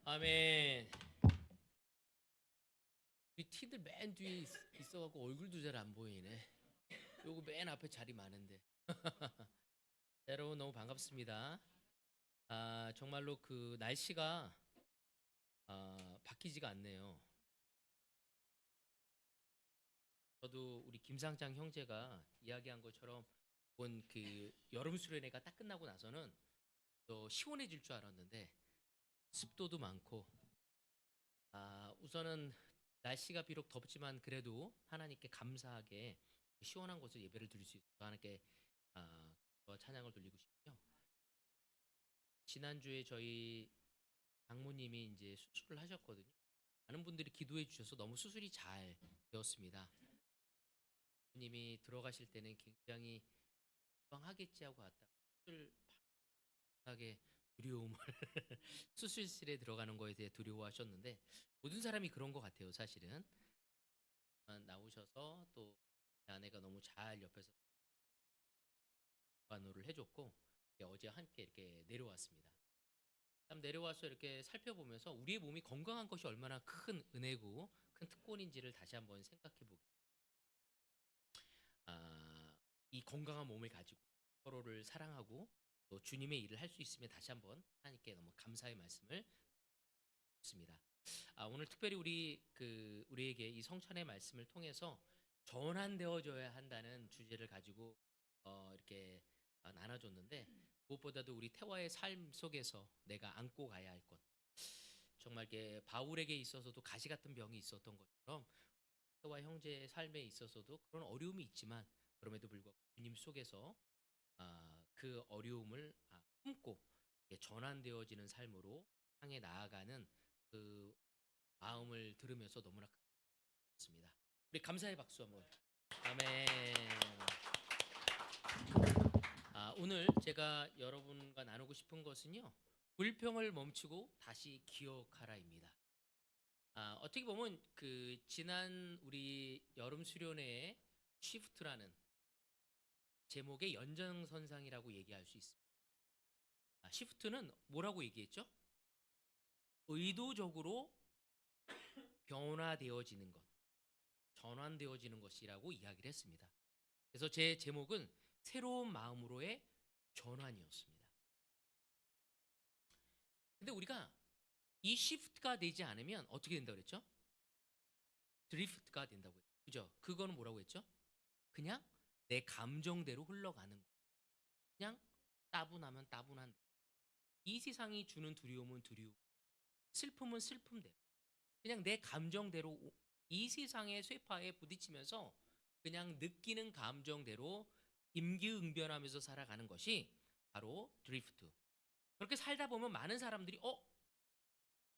아멘. 우리 티들 맨 뒤에 있어갖고 얼굴도 잘 안 보이네. 요거 맨 앞에 자리 많은데. 여러분 너무 반갑습니다. 정말로 그 날씨가 바뀌지가 않네요. 저도 우리 김상장 형제가 이야기한 것처럼 본 그 여름 수련회가 딱 끝나고 나서는 또 시원해질 줄 알았는데 습도도 많고 우선은 날씨가 비록 덥지만 그래도 하나님께 감사하게 시원한 곳에 예배를 드릴 수 있어서 하나님께 찬양을 돌리고 싶고요. 지난주에 저희 장모님이 이제 수술을 하셨거든요. 많은 분들이 기도해 주셔서 너무 수술이 잘 되었습니다. 장모님이 들어가실 때는 굉장히 건강하겠지 하고 왔다가 수술하게 두려움을 수술실에 들어가는 거에 대해 두려워하셨는데 모든 사람이 그런 것 같아요, 사실은. 나오셔서 또 아내가 너무 잘 옆에서 관호를 해줬고 어제 함께 이렇게 내려왔습니다. 내려와서 이렇게 살펴보면서 우리의 몸이 건강한 것이 얼마나 큰 은혜고 큰 특권인지를 다시 한번 생각해 보게. 이 건강한 몸을 가지고 서로를 사랑하고 또 주님의 일을 할 수 있으면 다시 한번 하나님께 너무 감사의 말씀을 드립니다. 오늘 특별히 우리에게 이 성찬의 말씀을 통해서 전환되어져야 한다는 주제를 가지고 이렇게 나눠줬는데 무엇보다도 우리 태화의 삶 속에서 내가 안고 가야 할 것, 정말 바울에게 있어서도 가시 같은 병이 있었던 것처럼 태화 형제의 삶에 있어서도 그런 어려움이 있지만 그럼에도 불구하고 주님 속에서 그 어려움을 품고 전환되어지는 삶으로 향해 나아가는 그 마음을 들으면서 너무나 좋습니다. 우리 감사의 박수 한번. 아멘. 오늘 제가 여러분과 나누고 싶은 것은요, 불평을 멈추고 다시 기억하라입니다. 어떻게 보면 그 지난 우리 여름 수련회의 쉬프트라는 제목의 연장선상이라고 얘기할 수 있습니다. 쉬프트는 뭐라고 얘기했죠? 의도적으로 변화되어지는 것, 전환되어지는 것이라고 이야기를 했습니다. 그래서 제 제목은 새로운 마음으로의 전환이었습니다. 근데 우리가 이 시프트가 되지 않으면 어떻게 된다고 그랬죠? 드리프트가 된다고 했죠. 그죠? 그거는 뭐라고 했죠? 그냥 내 감정대로 흘러가는 거. 그냥 따분하면 따분한 대로. 이 세상이 주는 두려움은 두려움, 슬픔은 슬픔대로. 그냥 내 감정대로 이 세상의 쇠파에 부딪히면서 그냥 느끼는 감정대로 임기응변하면서 살아가는 것이 바로 드리프트. 그렇게 살다 보면 많은 사람들이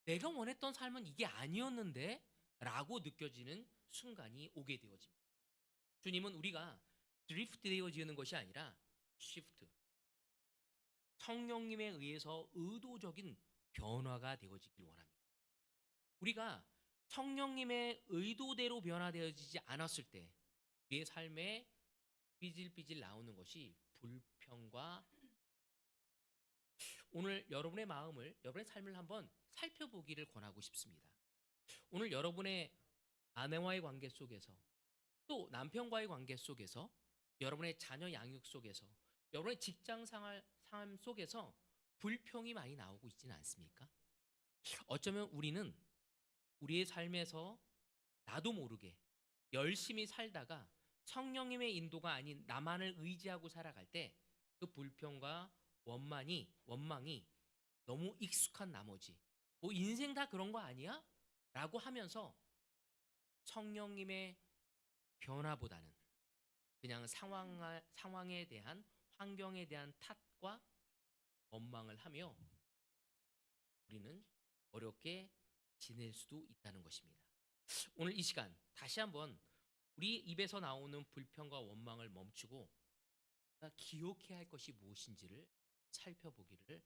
내가 원했던 삶은 이게 아니었는데 라고 느껴지는 순간이 오게 되어집니다. 주님은 우리가 드리프트 되어지는 것이 아니라 시프트, 성령님에 의해서 의도적인 변화가 되어지길 원합니다. 우리가 성령님의 의도대로 변화되어지지 않았을 때 우리의 삶에 삐질삐질 나오는 것이 불평과, 오늘 여러분의 마음을, 여러분의 삶을 한번 살펴보기를 권하고 싶습니다. 오늘 여러분의 아내와의 관계 속에서, 또 남편과의 관계 속에서, 여러분의 자녀 양육 속에서, 여러분의 직장 삶 속에서 불평이 많이 나오고 있지는 않습니까? 어쩌면 우리는 우리의 삶에서 나도 모르게 열심히 살다가 성령님의 인도가 아닌 나만을 의지하고 살아갈 때 그 불평과 원망이 너무 익숙한 나머지 뭐 인생 다 그런 거 아니야? 라고 하면서 성령님의 변화보다는 그냥 상황에 대한, 환경에 대한 탓과 원망을 하며 우리는 어렵게 지낼 수도 있다는 것입니다. 오늘 이 시간 다시 한번 우리 입에서 나오는 불평과 원망을 멈추고 기억해야 할 것이 무엇인지를 살펴보기를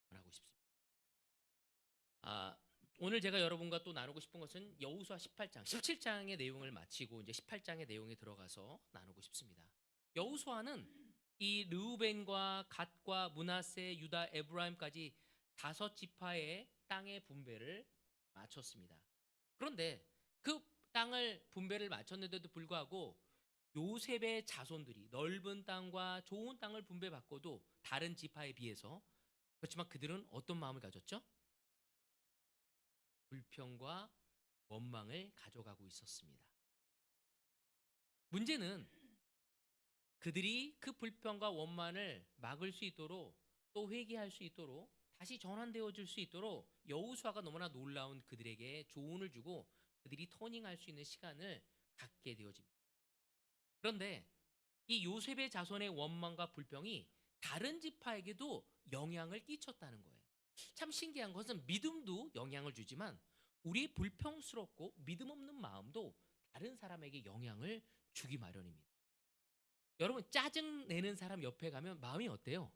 원하고 싶습니다. 오늘 제가 여러분과 또 나누고 싶은 것은 여호수아 18장, 17장의 내용을 마치고 이제 18장의 내용에 들어가서 나누고 싶습니다. 여호수아는 이 르우벤과 갓과 므낫세, 유다, 에브라임까지 다섯 지파의 땅의 분배를 마쳤습니다. 그런데 그 땅을 분배를 마쳤는데도 불구하고 요셉의 자손들이 넓은 땅과 좋은 땅을 분배받고도 다른 지파에 비해서, 그렇지만 그들은 어떤 마음을 가졌죠? 불평과 원망을 가져가고 있었습니다. 문제는 그들이 그 불평과 원망을 막을 수 있도록, 또 회개할 수 있도록, 다시 전환되어 줄 수 있도록 여호수아가 너무나 놀라운 그들에게 조언을 주고 그들이 터닝할 수 있는 시간을 갖게 되어집니다. 그런데 이 요셉의 자손의 원망과 불평이 다른 지파에게도 영향을 끼쳤다는 거예요. 참 신기한 것은 믿음도 영향을 주지만 우리의 불평스럽고 믿음 없는 마음도 다른 사람에게 영향을 주기 마련입니다. 여러분, 짜증 내는 사람 옆에 가면 마음이 어때요?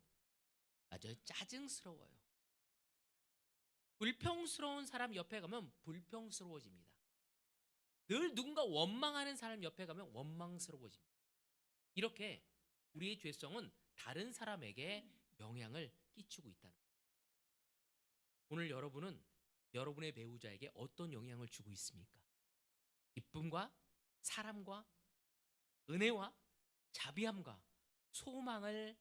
맞아요. 짜증스러워요. 불평스러운 사람 옆에 가면 불평스러워집니다. 늘 누군가 원망하는 사람 옆에 가면 원망스러워집니다. 이렇게 우리의 죄성은 다른 사람에게 영향을 끼치고 있다는 거예요. 오늘 여러분은 여러분의 배우자에게 어떤 영향을 주고 있습니까? 기쁨과 사랑과 은혜와 자비함과 소망에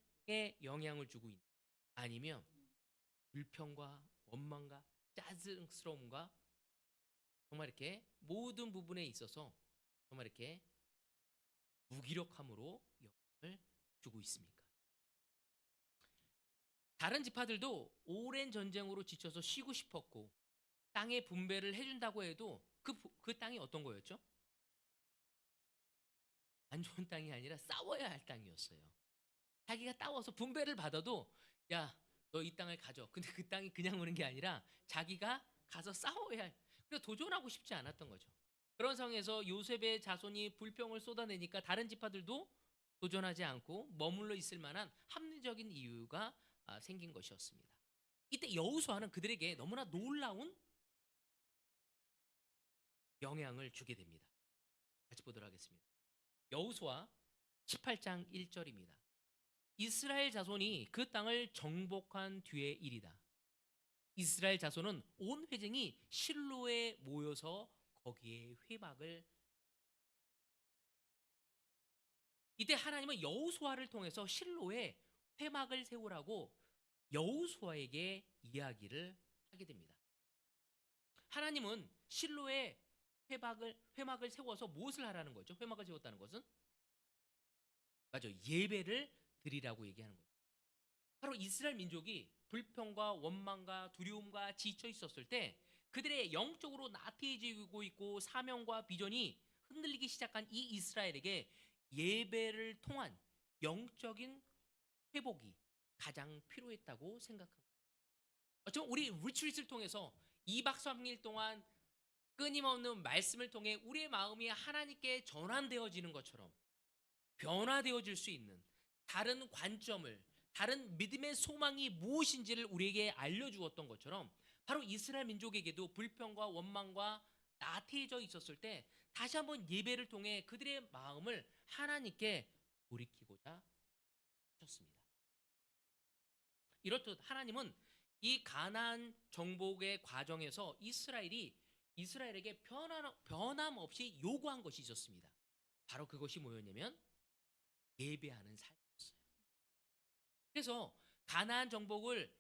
영향을 주고 있는, 아니면 불평과 원망과 짜증스러움과 정말 이렇게 모든 부분에 있어서 정말 이렇게 무기력함으로 영향을 주고 있습니까? 다른 지파들도 오랜 전쟁으로 지쳐서 쉬고 싶었고 땅의 분배를 해준다고 해도 그 땅이 어떤 거였죠? 안 좋은 땅이 아니라 싸워야 할 땅이었어요. 자기가 싸워서 분배를 받아도 야, 너 이 땅을 가져. 근데 그 땅이 그냥 오는 게 아니라 자기가 가서 싸워야 할. 그래서 도전하고 싶지 않았던 거죠. 그런 상황에서 요셉의 자손이 불평을 쏟아내니까 다른 지파들도 도전하지 않고 머물러 있을 만한 합리적인 이유가 생긴 것이었습니다. 이때 여호수아는 그들에게 너무나 놀라운 영향을 주게 됩니다. 같이 보도록 하겠습니다. 여호수아 18장 1절입니다. 이스라엘 자손이 그 땅을 정복한 뒤의 일이다. 이스라엘 자손은 온 회중이 실로에 모여서 거기에 회막을, 이때 하나님은 여호수아를 통해서 실로에 회막을 세우라고 여호수아에게 이야기를 하게 됩니다. 하나님은 실로에 회막을 세워서 무엇을 하라는 거죠? 회막을 세웠다는 것은 맞아, 예배를 드리라고 얘기하는 거죠. 바로 이스라엘 민족이 불평과 원망과 두려움과 지쳐 있었을 때 그들의 영적으로 나태해지고 있고 사명과 비전이 흔들리기 시작한 이 이스라엘에게 예배를 통한 영적인 회복이 가장 필요했다고 생각합니다. 어쩌면 우리 리트릿을 통해서 2박 3일 동안 끊임없는 말씀을 통해 우리의 마음이 하나님께 전환되어지는 것처럼 변화되어질 수 있는 다른 관점을, 다른 믿음의 소망이 무엇인지를 우리에게 알려주었던 것처럼 바로 이스라엘 민족에게도 불평과 원망과 나태해져 있었을 때 다시 한번 예배를 통해 그들의 마음을 하나님께 돌이키고자 하셨습니다. 이렇듯 하나님은 이 가나안 정복의 과정에서 이스라엘에게 변함없이 요구한 것이 있었습니다. 바로 그것이 뭐였냐면 예배하는 삶이었어요. 그래서 가나안 정복을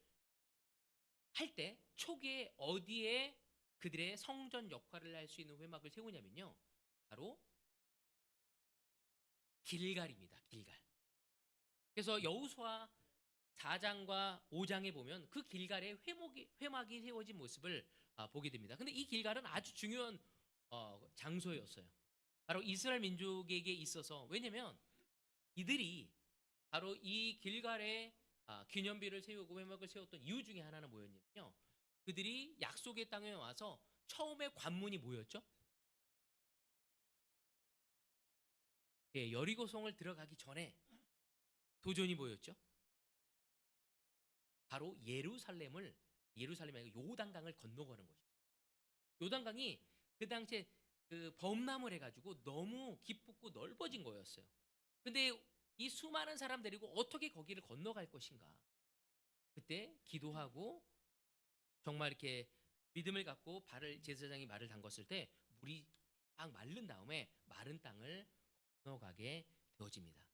할 때 초기에 어디에 그들의 성전 역할을 할 수 있는 회막을 세우냐면요, 바로 길갈입니다. 길갈. 그래서 여호수아 4장과 5장에 보면 그 길갈에 회막이 세워진 모습을 보게 됩니다. 근데 이 길갈은 아주 중요한 장소였어요. 바로 이스라엘 민족에게 있어서, 왜냐면 이들이 바로 이 길갈에 기념비를 세우고 회막을 세웠던 이유 중에 하나는 뭐였냐면요, 그들이 약속의 땅에 와서 처음에 관문이 뭐였죠? 예, 여리고성을 들어가기 전에 도전이 뭐였죠? 바로 예루살렘이 아니고 요단강을 건너가는 거죠. 요단강이 그 당시에 그 범람을 해가지고 너무 깊고 넓어진 거였어요. 근데 이 수많은 사람 데리고 어떻게 거기를 건너갈 것인가? 그때 기도하고 정말 이렇게 믿음을 갖고 발을 제사장이 말을 담궜을 때 물이 딱 마른 다음에 마른 땅을 건너가게 되어집니다.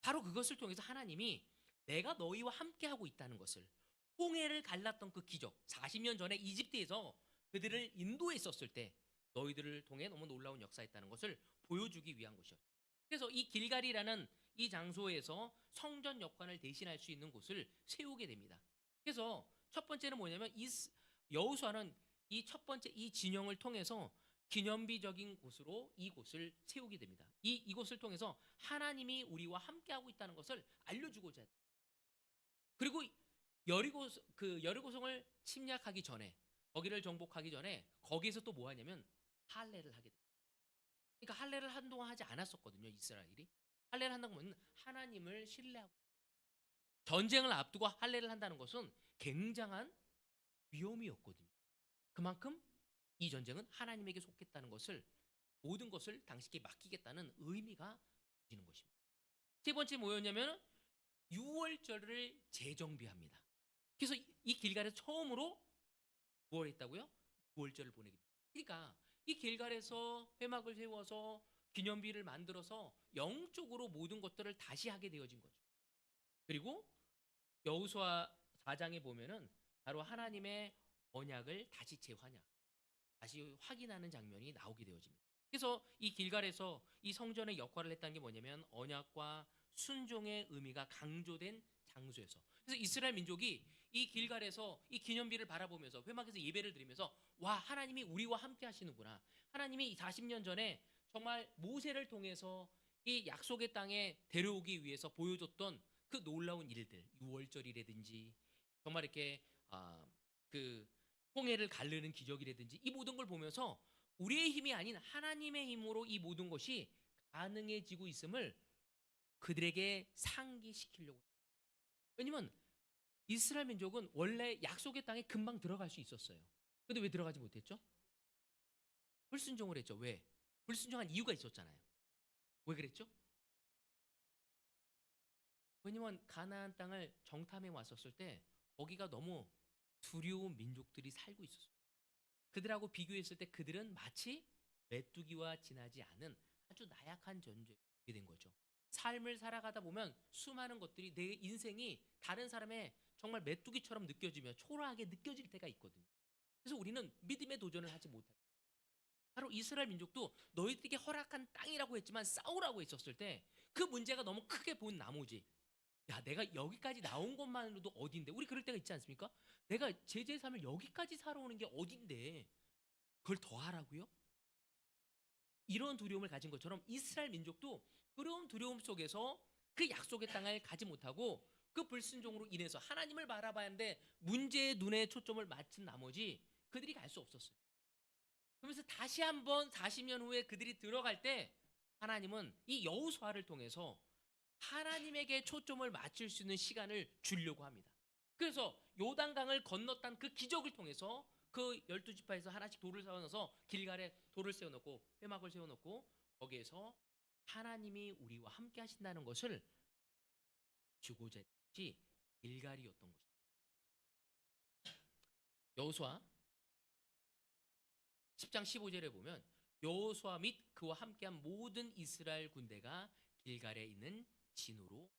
바로 그것을 통해서 하나님이 내가 너희와 함께하고 있다는 것을, 홍해를 갈랐던 그 기적, 40년 전에 이집트에서 그들을 인도했었을 때 너희들을 통해 너무 놀라운 역사했다는 것을 보여주기 위한 것이었죠. 그래서 이 길갈이라는 이 장소에서 성전 역관을 대신할 수 있는 곳을 세우게 됩니다. 그래서 첫 번째는 뭐냐면 여호수아는 이 첫 번째 이 진영을 통해서 기념비적인 곳으로 이곳을 세우게 됩니다. 이곳을 통해서 하나님이 우리와 함께하고 있다는 것을 알려주고자 했다. 그리고 여리고성을 침략하기 전에, 거기를 정복하기 전에 거기에서 또 뭐 하냐면 할례를 하게 됩니다. 그러니까 할례를 한동안 하지 않았었거든요, 이스라엘이. 할례를 한다는 건 하나님을 신뢰하고, 전쟁을 앞두고 할례를 한다는 것은 굉장한 위험이었거든요. 그만큼 이 전쟁은 하나님에게 속했다는 것을, 모든 것을 당신께 맡기겠다는 의미가 되는 것입니다. 세 번째 뭐였냐면 유월절을 재정비합니다. 그래서 이 길갈에서 처음으로 뭘 했다고요? 유월절을 보내기. 그러니까 이 길갈에서 회막을 세워서 기념비를 만들어서 영적으로 모든 것들을 다시 하게 되어진 거죠. 그리고 여호수아 4장에 보면은 바로 하나님의 언약을 다시 재환약, 다시 확인하는 장면이 나오게 되어집니다. 그래서 이 길갈에서 이 성전의 역할을 했다는 게 뭐냐면 언약과 순종의 의미가 강조된 장소에서, 그래서 이스라엘 민족이 이 길갈에서 이 기념비를 바라보면서 회막에서 예배를 드리면서 와, 하나님이 우리와 함께 하시는구나. 하나님이 40년 전에 정말 모세를 통해서 이 약속의 땅에 데려오기 위해서 보여줬던 그 놀라운 일들, 유월절이라든지 정말 이렇게 그 홍해를 가르는 기적이라든지 이 모든 걸 보면서 우리의 힘이 아닌 하나님의 힘으로 이 모든 것이 가능해지고 있음을 그들에게 상기시키려고. 왜냐면 이스라엘 민족은 원래 약속의 땅에 금방 들어갈 수 있었어요. 근데 왜 들어가지 못했죠? 불순종을 했죠. 왜? 불순종한 이유가 있었잖아요. 왜 그랬죠? 왜냐면 가나안 땅을 정탐해 왔었을 때 거기가 너무 두려운 민족들이 살고 있었어요. 그들하고 비교했을 때 그들은 마치 메뚜기와 지나지 않은 아주 나약한 존재가 된 거죠. 삶을 살아가다 보면 수많은 것들이 내 인생이 다른 사람의 정말 메뚜기처럼 느껴지며 초라하게 느껴질 때가 있거든요. 그래서 우리는 믿음의 도전을 하지 못할. 바로 이스라엘 민족도 너희들에게 허락한 땅이라고 했지만 싸우라고 했었을 때 그 문제가 너무 크게 본 나머지, 야, 내가 여기까지 나온 것만으로도 어딘데, 우리 그럴 때가 있지 않습니까? 내가 제제 삶을 여기까지 살아오는 게 어딘데 그걸 더 하라고요? 이런 두려움을 가진 것처럼 이스라엘 민족도 그런 두려움 속에서 그 약속의 땅을 가지 못하고 그 불순종으로 인해서 하나님을 바라봐야 하는데 문제의 눈에 초점을 맞춘 나머지 그들이 갈 수 없었어요. 그러면서 다시 한번 40년 후에 그들이 들어갈 때 하나님은 이 여호수아를 통해서 하나님에게 초점을 맞출 수 있는 시간을 주려고 합니다. 그래서 요단강을 건넜던 그 기적을 통해서 그 12지파에서 하나씩 돌을 세워놓아서 길갈에 돌을 세워놓고 회막을 세워놓고 거기에서 하나님이 우리와 함께 하신다는 것을 주고자 했지, 길갈이었던 것입니다. 여호수아 10장 15절에 보면 여호수아 및 그와 함께한 모든 이스라엘 군대가 길갈에 있는 진으로,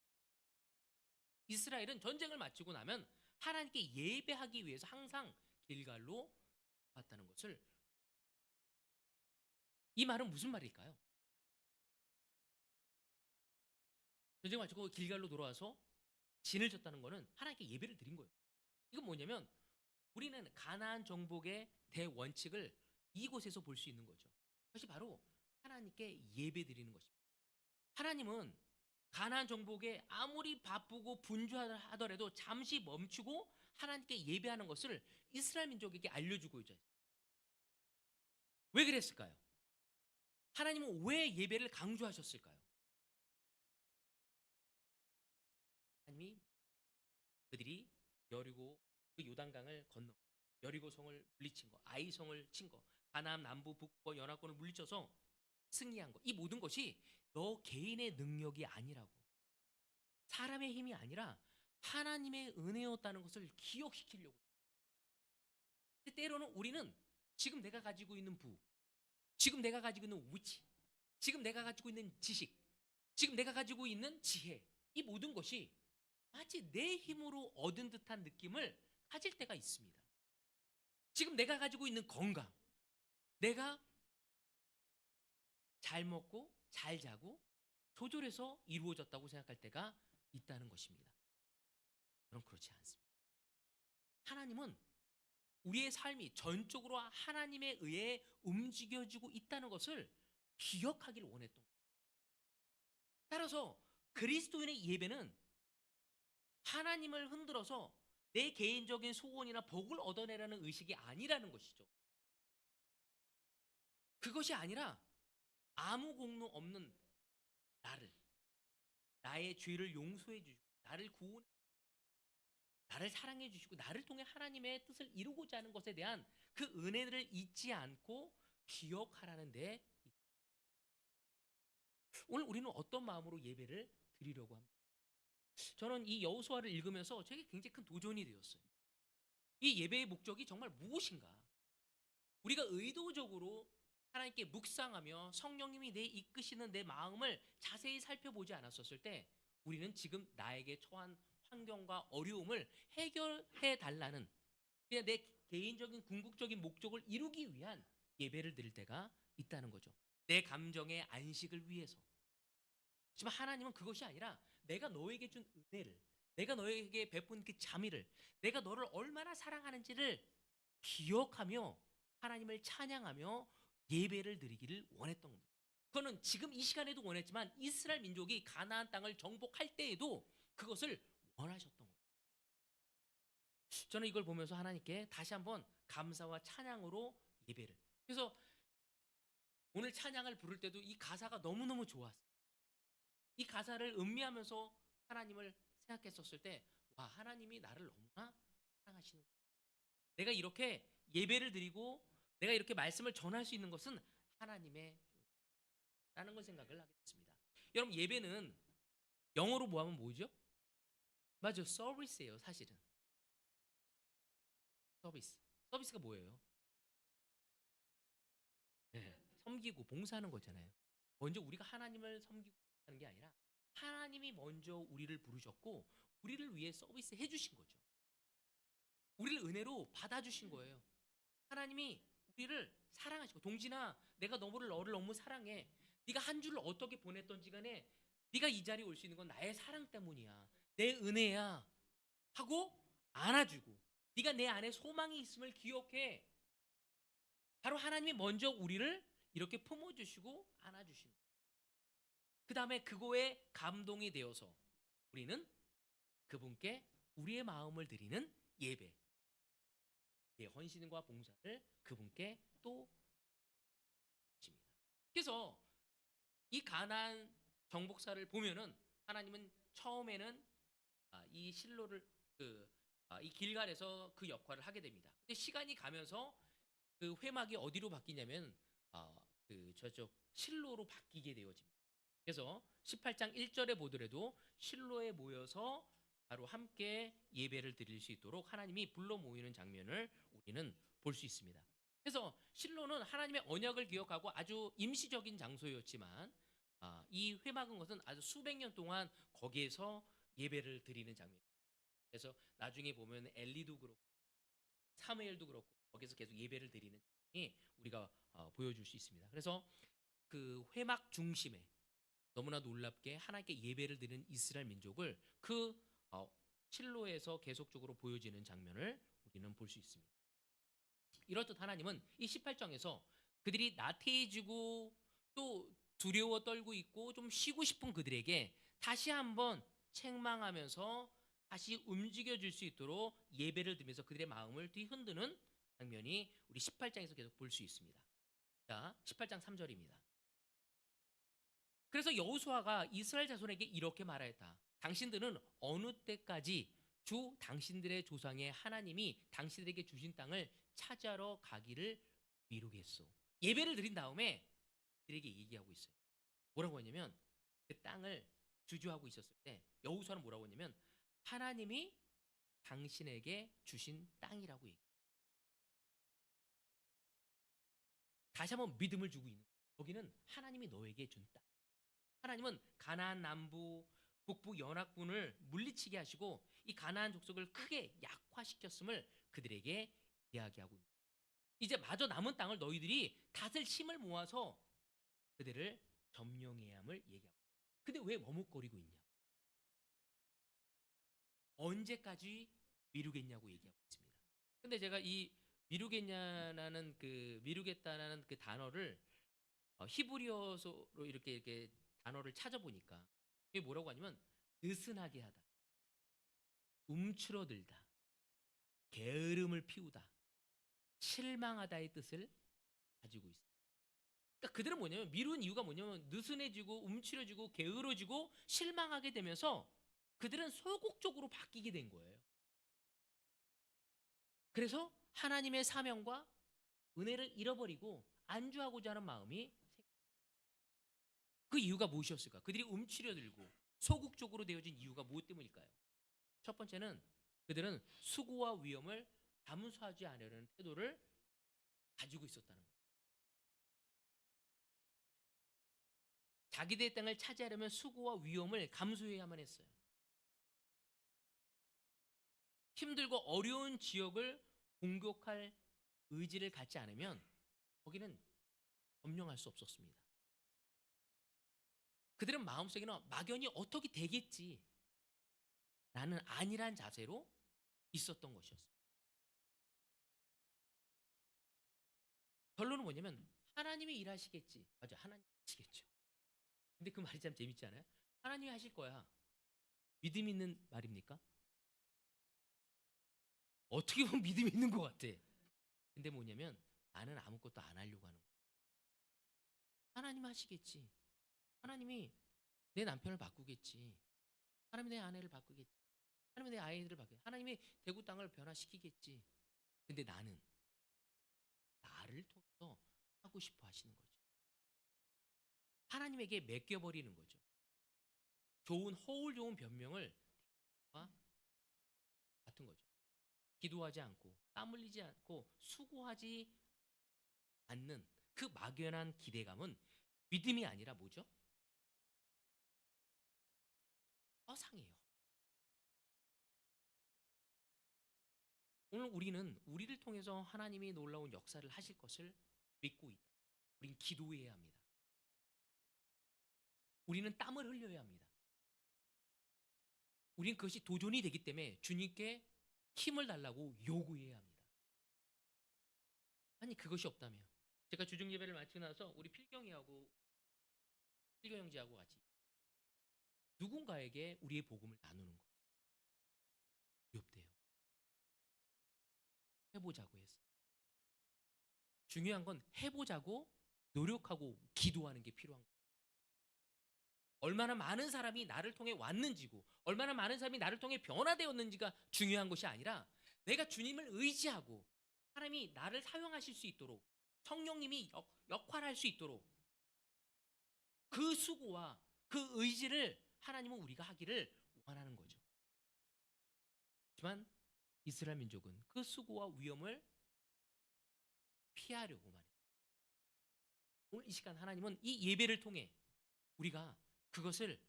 이스라엘은 전쟁을 마치고 나면 하나님께 예배하기 위해서 항상 길갈로 왔다는 것을, 이 말은 무슨 말일까요? 전쟁 마치고 길갈로 돌아와서 진을 쳤다는 것은 하나님께 예배를 드린 거예요. 이건 뭐냐면 우리는 가나안 정복의 대원칙을 이곳에서 볼 수 있는 거죠. 그것이 바로 하나님께 예배 드리는 것입니다. 하나님은 가나안 정복에 아무리 바쁘고 분주하더라도 잠시 멈추고 하나님께 예배하는 것을 이스라엘 민족에게 알려주고 있어요. 왜 그랬을까요? 하나님은 왜 예배를 강조하셨을까요? 하나님이 그들이 여리고 그 요단강을 건너 여리고성을 물리친 거, 아이성을 친 거, 가나안 남부 북부 연합군을 물리쳐서 승리한 거, 이 모든 것이 너 개인의 능력이 아니라고, 사람의 힘이 아니라 하나님의 은혜였다는 것을 기억시키려고. 때로는 우리는 지금 내가 가지고 있는 지금 내가 가지고 있는 위치, 지금 내가 가지고 있는 지식, 지금 내가 가지고 있는 지혜, 이 모든 것이 마치 내 힘으로 얻은 듯한 느낌을 가질 때가 있습니다. 지금 내가 가지고 있는 건강, 내가 잘 먹고 잘 자고 조절해서 이루어졌다고 생각할 때가 있다는 것입니다. 그럼 그렇지 않습니다. 하나님은 우리의 삶이 전적으로 하나님에 의해 움직여지고 있다는 것을 기억하기를 원했던 거예요. 따라서 그리스도인의 예배는 하나님을 흔들어서 내 개인적인 소원이나 복을 얻어내라는 의식이 아니라는 것이죠. 그것이 아니라 아무 공로 없는 나를, 나의 죄를 용서해 주시고 나를 구원해, 나를 사랑해 주시고 나를 통해 하나님의 뜻을 이루고자 하는 것에 대한 그 은혜를 잊지 않고 기억하라는 데, 오늘 우리는 어떤 마음으로 예배를 드리려고 합니다. 저는 이 여호수아를 읽으면서 제게 굉장히 큰 도전이 되었어요. 이 예배의 목적이 정말 무엇인가? 우리가 의도적으로 하나님께 묵상하며 성령님이 내 이끄시는 내 마음을 자세히 살펴보지 않았었을 때 우리는 지금 나에게 처한 환경과 어려움을 해결해 달라는, 그냥 내 개인적인 궁극적인 목적을 이루기 위한 예배를 드릴 때가 있다는 거죠. 내 감정의 안식을 위해서. 하지만 하나님은 그것이 아니라 내가 너에게 준 은혜를, 내가 너에게 베푼 그 자비를, 내가 너를 얼마나 사랑하는지를 기억하며 하나님을 찬양하며 예배를 드리기를 원했던 겁니다. 그거는 지금 이 시간에도 원했지만 이스라엘 민족이 가나안 땅을 정복할 때에도 그것을 원하셨던 거예요. 저는 이걸 보면서 하나님께 다시 한번 감사와 찬양으로 예배를. 그래서 오늘 찬양을 부를 때도 이 가사가 너무너무 좋았어요. 이 가사를 음미하면서 하나님을 생각했었을 때, 와, 하나님이 나를 너무나 사랑하시는 거예요. 내가 이렇게 예배를 드리고 내가 이렇게 말씀을 전할 수 있는 것은 하나님의 라는 걸 생각을 하게 됐습니다. 여러분, 예배는 영어로 뭐하면 뭐죠? 맞아요. 서비스예요, 사실은. 서비스. 서비스가 뭐예요? 네, 섬기고 봉사하는 거잖아요. 먼저 우리가 하나님을 섬기고 하는 게 아니라 하나님이 먼저 우리를 부르셨고 우리를 위해 서비스 해주신 거죠. 우리를 은혜로 받아주신 거예요. 하나님이 우리를 사랑하시고, 동진아, 내가 너를 너무 사랑해. 네가 한 주를 어떻게 보냈던지 간에 네가 이 자리에 올 수 있는 건 나의 사랑 때문이야. 내 은혜야. 하고 안아주고, 네가 내 안에 소망이 있음을 기억해. 바로 하나님이 먼저 우리를 이렇게 품어주시고 안아주시는 거예요. 그 다음에 그거에 감동이 되어서 우리는 그분께 우리의 마음을 드리는 예배, 헌신과 봉사를 그분께 또 드립니다. 그래서 이 가나안 정복사를 보면은 하나님은 처음에는 이 실로를 이 길갈에서 그 역할을 하게 됩니다. 근데 시간이 가면서 그 회막이 어디로 바뀌냐면 그 저쪽 실로로 바뀌게 되어집니다. 그래서 18장 1절에 보더라도 실로에 모여서 바로 함께 예배를 드릴 수 있도록 하나님이 불러 모이는 장면을 우리는 볼 수 있습니다. 그래서 실로는 하나님의 언약을 기억하고 아주 임시적인 장소였지만 이 회막은 것은 아주 수백 년 동안 거기에서 예배를 드리는 장면. 그래서 나중에 보면 엘리도 그렇고 사무엘도 그렇고 거기서 계속 예배를 드리는 장면이 우리가 보여줄 수 있습니다. 그래서 그 회막 중심에 너무나 놀랍게 하나님께 예배를 드리는 이스라엘 민족을 그 실로에서 계속적으로 보여지는 장면을 우리는 볼 수 있습니다. 이렇듯 하나님은 이 18장에서 그들이 나태해지고 또 두려워 떨고 있고 좀 쉬고 싶은 그들에게 다시 한번 책망하면서 다시 움직여질 수 있도록 예배를 드리면서 그들의 마음을 뒤흔드는 장면이 우리 18장에서 계속 볼 수 있습니다. 자, 18장 3절입니다. 그래서 여호수아가 이스라엘 자손에게 이렇게 말하였다. 당신들은 어느 때까지 주 당신들의 조상의 하나님이 당신들에게 주신 땅을 차지하러 가기를 미루겠소. 예배를 드린 다음에 그들에게 얘기하고 있어요. 뭐라고 했냐면 그 땅을 주저하고 있었을 때 여호수아는 뭐라고 했냐면 하나님이 당신에게 주신 땅이라고 얘기해요. 다시 한번 믿음을 주고 있는 거예요. 거기는 하나님이 너에게 준 땅. 하나님은 가나안 남부, 북부 연합군을 물리치게 하시고 이 가나안 족속을 크게 약화시켰음을 그들에게 이야기하고 있습니다. 이제 마저 남은 땅을 너희들이 다스릴 힘을 모아서 그들을 점령해야 함을 얘기하고. 근데 왜 머뭇거리고 있냐? 언제까지 미루겠냐고 얘기하고 있습니다. 근데 제가 이 미루겠다라는 그 단어를 히브리어로 이렇게 단어를 찾아보니까 이게 뭐라고 하냐면 느슨하게 하다, 움츠러들다, 게으름을 피우다, 실망하다의 뜻을 가지고 있습니다. 그러니까 그들은 뭐냐면 미룬 이유가 뭐냐면 느슨해지고 움츠러지고 게으러지고 실망하게 되면서 그들은 소극적으로 바뀌게 된 거예요. 그래서 하나님의 사명과 은혜를 잃어버리고 안주하고자 하는 마음이 그 이유가 무엇이었을까? 그들이 움츠려들고 소극적으로 되어진 이유가 무엇 때문일까요? 첫 번째는 그들은 수고와 위험을 감수하지 않으려는 태도를 가지고 있었다는 거예요. 자기들의 땅을 차지하려면 수고와 위험을 감수해야만 했어요. 힘들고 어려운 지역을 공격할 의지를 갖지 않으면 거기는 점령할 수 없었습니다. 그들은 마음속에는 막연히 어떻게 되겠지 라는 안일한 자세로 있었던 것이었습니다. 결론은 뭐냐면 하나님이 일하시겠지. 맞아, 하나님이 하시겠죠. 근데 그 말이 참 재밌지 않아요? 하나님이 하실 거야. 믿음 있는 말입니까? 어떻게 보면 믿음이 있는 것 같아. 근데 뭐냐면 나는 아무것도 안 하려고 하는 거야. 하나님 하시겠지. 하나님이 내 남편을 바꾸겠지. 하나님이 내 아내를 바꾸겠지. 하나님이 내 아이들을 바꾸겠지. 하나님이 대구 땅을 변화시키겠지. 근데 나는 나를 통해서 하고 싶어 하시는 거죠. 하나님에게 맡겨버리는 거죠. 허울 좋은 변명을 같은 거죠. 기도하지 않고 땀 흘리지 않고 수고하지 않는 그 막연한 기대감은 믿음이 아니라 뭐죠? 허상이에요. 오늘 우리는 우리를 통해서 하나님이 놀라운 역사를 하실 것을 믿고 있다. 우린 기도해야 합니다. 우리는 땀을 흘려야 합니다. 우린 그것이 도전이 되기 때문에 주님께 힘을 달라고 요구해야 합니다. 아니 그것이 없다면 제가 주중 예배를 마치고 나서 우리 필경 형제하고 같이 누군가에게 우리의 복음을 나누는 거 어렵대요. 해보자고 했어요. 중요한 건 해보자고 노력하고 기도하는 게 필요한 거예요. 얼마나 많은 사람이 나를 통해 왔는지고 얼마나 많은 사람이 나를 통해 변화되었는지가 중요한 것이 아니라 내가 주님을 의지하고 하나님이 나를 사용하실 수 있도록 성령님이 역할할 수 있도록 그 수고와 그 의지를 하나님은 우리가 하기를 원하는 거죠. 하지만 이스라엘 민족은 그 수고와 위험을 피하려고만 해요. 오늘 이 시간 하나님은 이 예배를 통해 우리가 그것을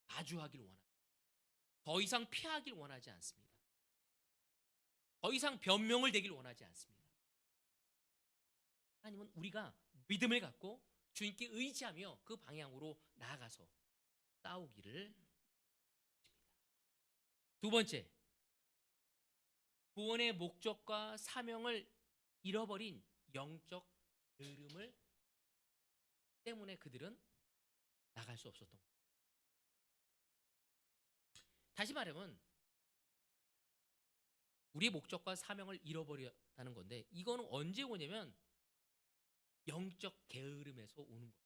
마주하길 원합니다. 더 이상 피하길 원하지 않습니다. 더 이상 변명을 대길 원하지 않습니다. 하나님은 우리가 믿음을 갖고 주님께 의지하며 그 방향으로 나아가서 싸우기를 원하십니다. 두 번째, 구원의 목적과 사명을 잃어버린 영적 게으름을 때문에 그들은 나갈 수 없었던 거예요. 다시 말하면 우리의 목적과 사명을 잃어버렸다는 건데 이거는 언제 오냐면 영적 게으름에서 오는 거예요.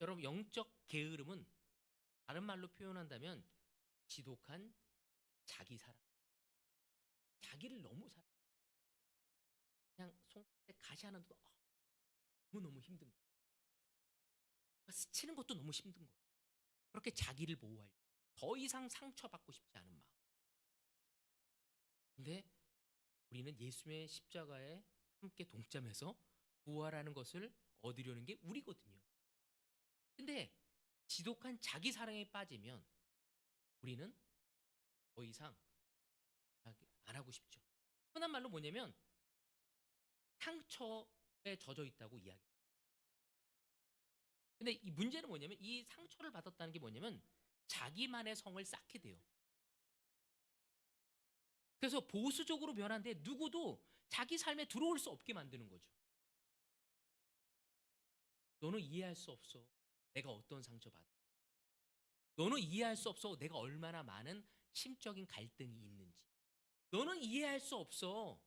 여러분 영적 게으름은 다른 말로 표현한다면 지독한 자기 사랑. 자기를 너무 사랑. 그냥 손끝에 가시 하나도 너무너무 힘든 거예요. 스치는 것도 너무 힘든 거예요. 그렇게 자기를 보호하려고 더 이상 상처받고 싶지 않은 마음. 근데 우리는 예수님의 십자가에 함께 동참해서 부활하는 것을 얻으려는 게 우리거든요. 근데 지독한 자기 사랑에 빠지면 우리는 더 이상 안 하고 싶죠. 흔한 말로 뭐냐면 상처에 젖어 있다고 이야기해요. 근데 이 문제는 뭐냐면 이 상처를 받았다는 게 뭐냐면 자기만의 성을 쌓게 돼요. 그래서 보수적으로 변하는데 누구도 자기 삶에 들어올 수 없게 만드는 거죠. 너는 이해할 수 없어. 내가 어떤 상처 받아. 너는 이해할 수 없어. 내가 얼마나 많은 심적인 갈등이 있는지. 너는 이해할 수 없어.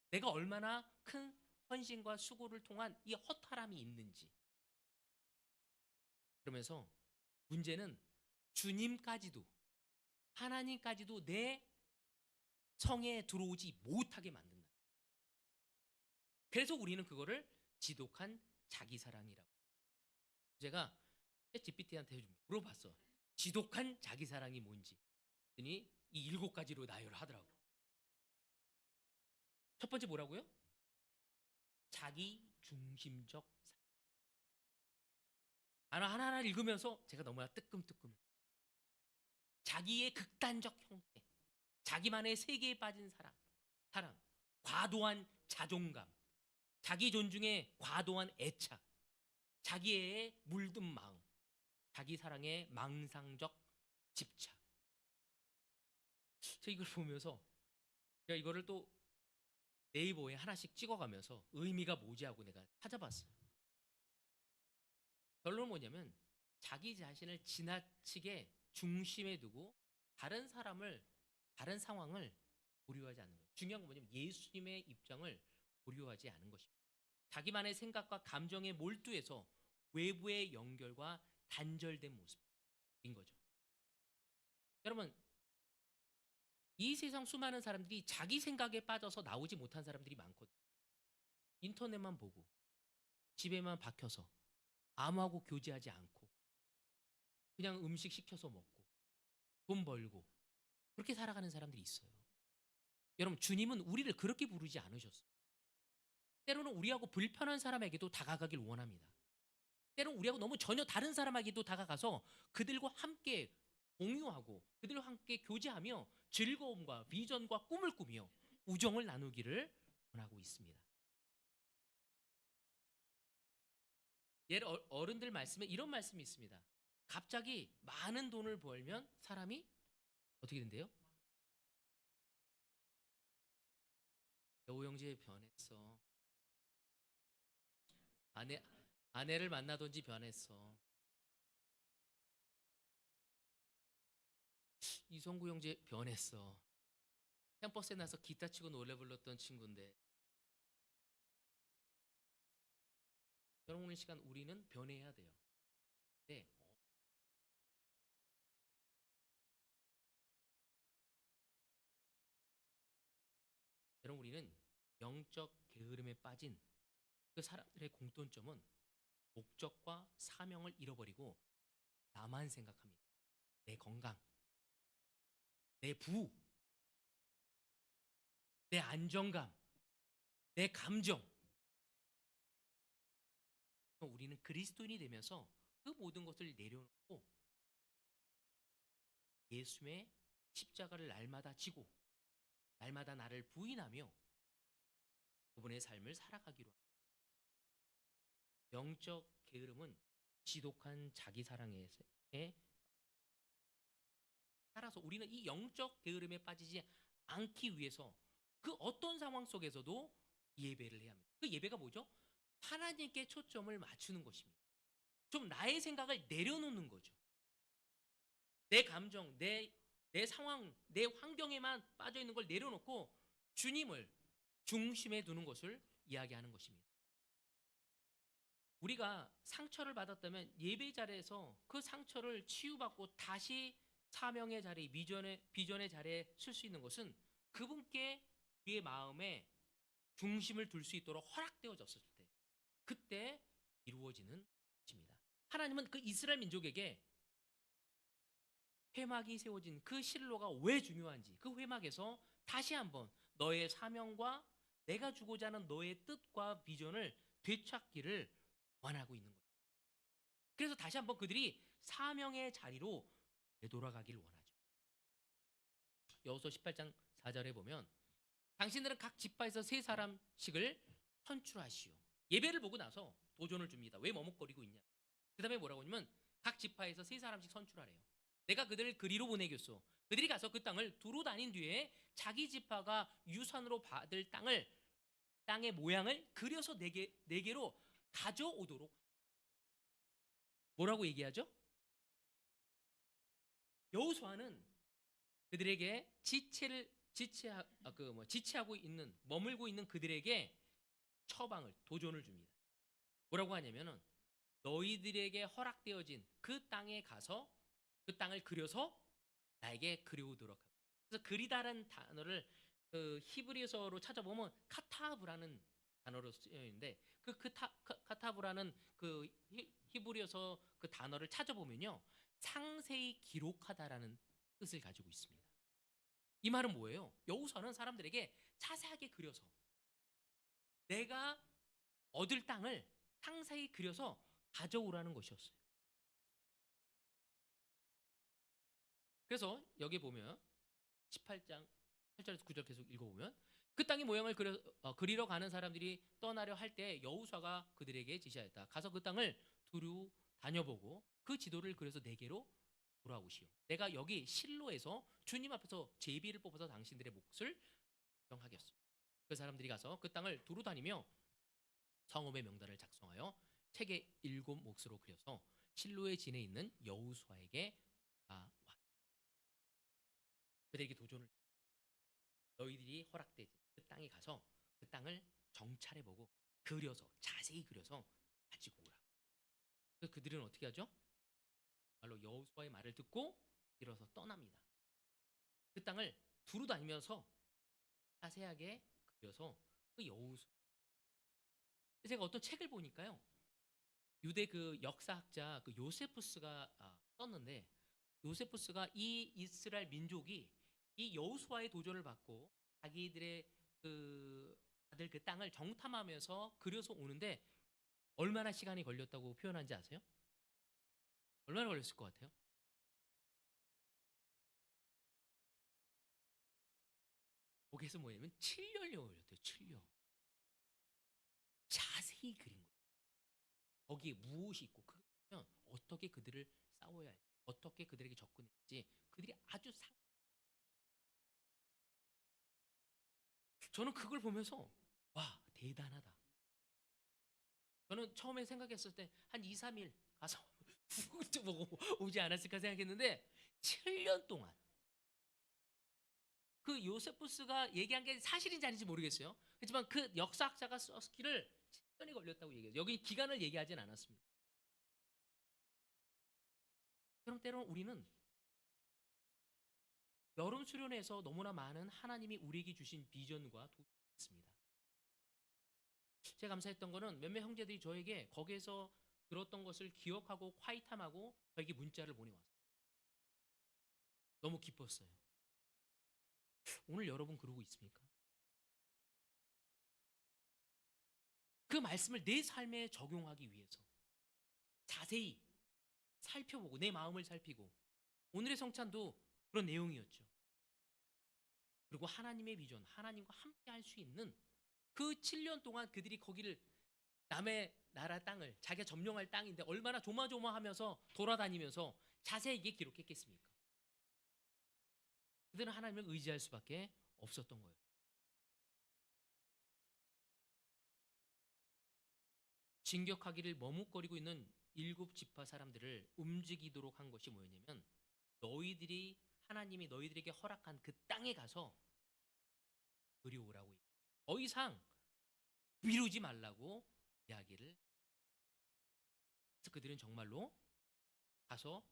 내가 얼마나 큰 헌신과 수고를 통한 이 허탈함이 있는지. 그러면서 문제는 주님까지도 하나님까지도 내 성에 들어오지 못하게 만든다. 그래서 우리는 그거를 지독한 자기 사랑이라고. 제가 GPT한테 좀 물어봤어. 지독한 자기 사랑이 뭔지. 그랬더니 이 7가지로 나열을 하더라고. 첫 번째 뭐라고요? 자기 중심적 사랑. 하나하나 읽으면서 제가 너무나 뜨끔뜨끔해. 자기의 극단적 형태, 자기만의 세계에 빠진 사랑, 과도한 자존감, 자기 존중에 과도한 애착, 자기의 물든 마음, 자기 사랑에 망상적 집착. 제가 이걸 보면서 제가 이거를 또 네이버에 하나씩 찍어가면서 의미가 뭐지 하고 내가 찾아봤어요. 결론은 뭐냐면 자기 자신을 지나치게 중심에 두고 다른 사람을, 다른 상황을 고려하지 않는 거예요. 중요한 건 뭐냐면 예수님의 입장을 고려하지 않은 것입니다. 자기만의 생각과 감정에 몰두해서 외부의 연결과 단절된 모습인 거죠. 여러분, 이 세상 수많은 사람들이 자기 생각에 빠져서 나오지 못한 사람들이 많거든요. 인터넷만 보고 집에만 박혀서 아무하고 교제하지 않고 그냥 음식 시켜서 먹고 돈 벌고 그렇게 살아가는 사람들이 있어요. 여러분, 주님은 우리를 그렇게 부르지 않으셨어요. 때로는 우리하고 불편한 사람에게도 다가가길 원합니다. 때로는 우리하고 너무 전혀 다른 사람에게도 다가가서 그들과 함께 공유하고 그들과 함께 교제하며 즐거움과 비전과 꿈을 꾸며 우정을 나누기를 원하고 있습니다. 어른들 말씀에 이런 말씀이 있습니다. 갑자기 많은 돈을 벌면 사람이 어떻게 된대요? 여우 형제 변했어. 아내 아내를 만나던지 변했어. 이성구 형제 변했어. 캠퍼스에 나서 기타 치고 노래 불렀던 친구인데. 여러분, 이 시간 우리는 변해야 돼요. 네. 여러분, 우리는 영적 게으름에 빠진 그 사람들의 공통점은 목적과 사명을 잃어버리고 나만 생각합니다. 내 건강, 내 부, 내 안정감, 내 감정. 우리는 그리스도인이 되면서 그 모든 것을 내려놓고 예수의 십자가를 날마다 지고 날마다 나를 부인하며 그분의 삶을 살아가기로 합니다. 영적 게으름은 지독한 자기 사랑에 따라서 우리는 이 영적 게으름에 빠지지 않기 위해서 그 어떤 상황 속에서도 예배를 해야 합니다. 그 예배가 뭐죠? 하나님께 초점을 맞추는 것입니다. 좀 나의 생각을 내려놓는 거죠. 내 감정, 내 상황, 내 환경에만 빠져 있는 걸 내려놓고 주님을 중심에 두는 것을 이야기하는 것입니다. 우리가 상처를 받았다면 예배 자리에서 그 상처를 치유받고 다시 사명의 자리, 비전의 자리에 쓸 수 있는 것은 그분께 우리의 마음에 중심을 둘 수 있도록 허락되어졌을 때, 그때 이루어지는 것입니다. 하나님은 그 이스라엘 민족에게 회막이 세워진 그 실로가 왜 중요한지 그 회막에서 다시 한번 너의 사명과 내가 주고자 하는 너의 뜻과 비전을 되찾기를 원하고 있는 거예요. 그래서 다시 한번 그들이 사명의 자리로 되돌아가기를 원하죠. 여호수아 18장 4절에 보면 당신들은 각 지파에서 세 사람씩을 선출하시오. 예배를 보고 나서 도전을 줍니다. 왜 머뭇거리고 있냐. 그 다음에 뭐라고 하냐면 각 지파에서 세 사람씩 선출하래요. 내가 그들을 그리로 보내겠소. 그들이 가서 그 땅을 두루 다닌 뒤에 자기 지파가 유산으로 받을 땅의 모양을 그려서 네개로 가져오도록. 뭐라고 얘기하죠? 여호수아는 그들에게 지체하고 있는, 머물고 있는 그들에게 처방을, 도전을 줍니다. 뭐라고 하냐면은 너희들에게 허락되어진 그 땅에 가서 그 땅을 그려서 나에게 그려오도록 하고. 그래서 그리다라는 단어를 그 히브리어로 찾아보면 카타브라는 단어로 쓰여 있는데 그 카타브라는 그 히브리어서 그 단어를 찾아보면요, 상세히 기록하다라는 뜻을 가지고 있습니다. 이 말은 뭐예요? 여호수아는 사람들에게 자세하게 그려서 내가 얻을 땅을 상세히 그려서 가져오라는 것이었어요. 그래서 여기 보면 18장 8절에서 9절 계속 읽어보면 그 땅의 모양을 그리러 가는 사람들이 떠나려 할 때 여호수아가 그들에게 지시하였다. 가서 그 땅을 두루 다녀보고 그 지도를 그려서 네개로 돌아오시오. 내가 여기 실로에서 주님 앞에서 제비를 뽑아서 당신들의 몫을 정하겠소. 그 사람들이 가서 그 땅을 두루 다니며 성읍의 명단을 작성하여 책에 7몫으로 그려서 실로의 진에 있는 여호수아에게 왔다. 그들에게 도전을, 너희들이 허락되지 그 땅에 가서 그 땅을 정찰해보고 그려서 자세히 그려서 가지고 오라고. 그래서 그들은 어떻게 하죠? 말로 여호수아의 말을 듣고 일어서 떠납니다. 그 땅을 두루 다니면서 자세하게 그려서 그 여호수아. 제가 어떤 책을 보니까요, 유대 그 역사학자 그 요세푸스가 썼는데, 요세푸스가 이 이스라엘 민족이 이 여호수아의 도전을 받고 자기들의 그 받을 그 땅을 정탐하면서 그려서 오는데 얼마나 시간이 걸렸다고 표현한지 아세요? 얼마나 걸렸을 것 같아요? 거기에서 뭐냐면 7년이 걸렸대요. 7년. 자세히 그린 거예요. 거기에 무엇이 있고, 그러면 어떻게 그들을 싸워야 할지, 어떻게 그들에게 접근했지, 그들이 아주 저는 그걸 보면서 와, 대단하다. 저는 처음에 생각했을 때 한 2, 3일 가서 훅 보고 오지 않았을까 생각했는데 7년 동안 그 요세푸스가 얘기한 게 사실인지 아닌지 모르겠어요. 하지만 그 역사학자가 썼기를 7년이 걸렸다고 얘기해요. 여기 기간을 얘기하진 않았습니다. 그럼 때로는 우리는 여름 수련회에서 너무나 많은 하나님이 우리에게 주신 비전과 도전이 있습니다. 제가 감사했던 거는 몇몇 형제들이 저에게 거기에서 들었던 것을 기억하고 콰이탐하고 저에게 문자를 보내왔어요. 너무 기뻤어요. 오늘 여러분 그러고 있습니까? 그 말씀을 내 삶에 적용하기 위해서 자세히 살펴보고 내 마음을 살피고, 오늘의 성찬도 그런 내용이었죠. 그리고 하나님의 비전, 하나님과 함께 할 수 있는 그 7년 동안 그들이 거기를, 남의 나라 땅을 자기가 점령할 땅인데 얼마나 조마조마하면서 돌아다니면서 자세하게 기록했겠습니까? 그들은 하나님을 의지할 수밖에 없었던 거예요. 진격하기를 머뭇거리고 있는 7지파 사람들을 움직이도록 한 것이 뭐였냐면, 너희들이 하나님이 너희들에게 허락한 그 땅에 가서 그리오라고, 더 이상 미루지 말라고 이야기를. 그래서 그들은 정말로 가서,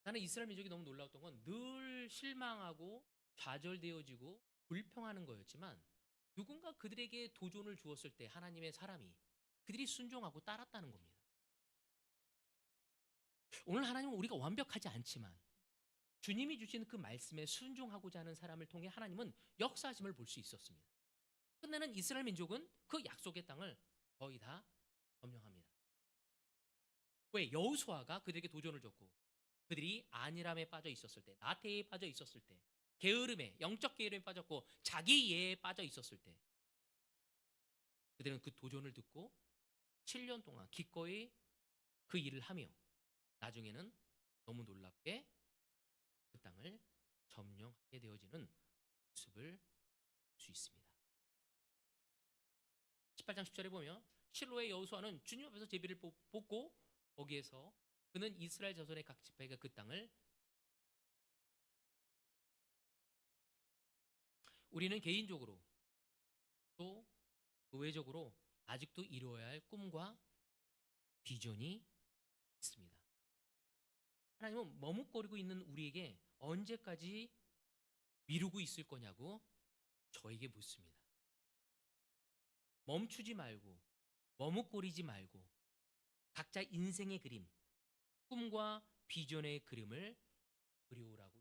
나는 이스라엘 민족이 너무 놀라웠던 건 늘 실망하고 좌절되어지고 불평하는 거였지만, 누군가 그들에게 도전을 주었을 때 하나님의 사람이 그들이 순종하고 따랐다는 겁니다. 오늘 하나님은 우리가 완벽하지 않지만 주님이 주신 그 말씀에 순종하고자 하는 사람을 통해 하나님은 역사하심을 볼 수 있었습니다. 끝내는 이스라엘 민족은 그 약속의 땅을 거의 다 점령합니다. 왜? 여호수아가 그들에게 도전을 줬고 그들이 안일함에 빠져 있었을 때, 나태에 빠져 있었을 때, 게으름에, 영적 게으름에 빠졌고 자기 예에 빠져 있었을 때 그들은 그 도전을 듣고 7년 동안 기꺼이 그 일을 하며 나중에는 너무 놀랍게 그 땅을 점령하게 되어지는 모습을 볼 수 있습니다. 18장 10절에 보면 실로의 여호수아는 주님 앞에서 제비를 뽑고 거기에서 그는 이스라엘 자손의 각 지파에게 그 땅을 우리는 개인적으로 또 교회적으로 아직도 이루어야 할 꿈과 비전이 있습니다. 하나님은 머뭇거리고 있는 우리에게 언제까지 미루고 있을 거냐고 저에게 묻습니다. 멈추지 말고 머뭇거리지 말고 각자 인생의 그림, 꿈과 비전의 그림을 그려오라고.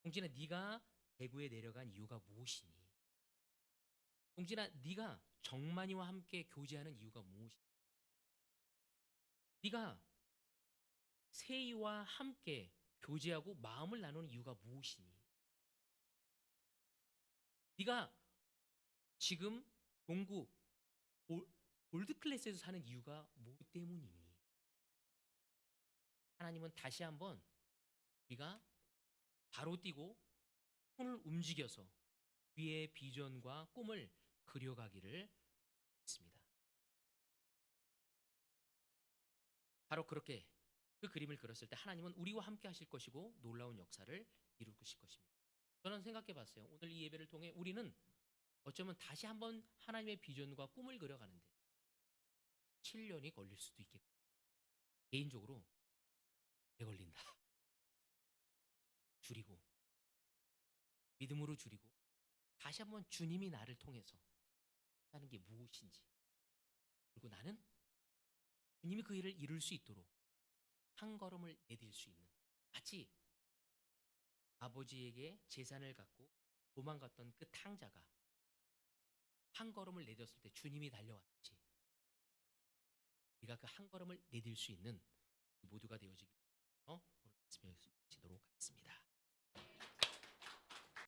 동진아, 네가 대구에 내려간 이유가 무엇이니? 동진아, 네가 정만이와 함께 교제하는 이유가 무엇이니? 네가 세이와 함께 교제하고 마음을 나누는 이유가 무엇이니? 네가 지금 농구 골드 클래스에서 사는 이유가 뭐 때문이니? 하나님은 다시 한번 우리가 바로 뛰고 손을 움직여서 위의 비전과 꿈을 그려가기를 했습니다. 바로 그렇게 그 그림을 그렸을 때 하나님은 우리와 함께 하실 것이고 놀라운 역사를 이루실 것입니다. 저는 생각해 봤어요. 오늘 이 예배를 통해 우리는 어쩌면 다시 한번 하나님의 비전과 꿈을 그려가는데 7년이 걸릴 수도 있겠고 개인적으로 오래 걸린다. 줄이고 믿음으로 줄이고 다시 한번 주님이 나를 통해서 하는 게 무엇인지 그리고 나는 주님이 그 일을 이룰 수 있도록 한 걸음을 내딜 수 있는 마치 아버지에게 재산을 갖고 도망갔던 그 탕자가 한 걸음을 내딛었을 때 주님이 달려왔지. 우리가 그 한 걸음을 내딜 수 있는 모두가 되어지기 위해서 오늘 말씀을 마치도록 하겠습니다.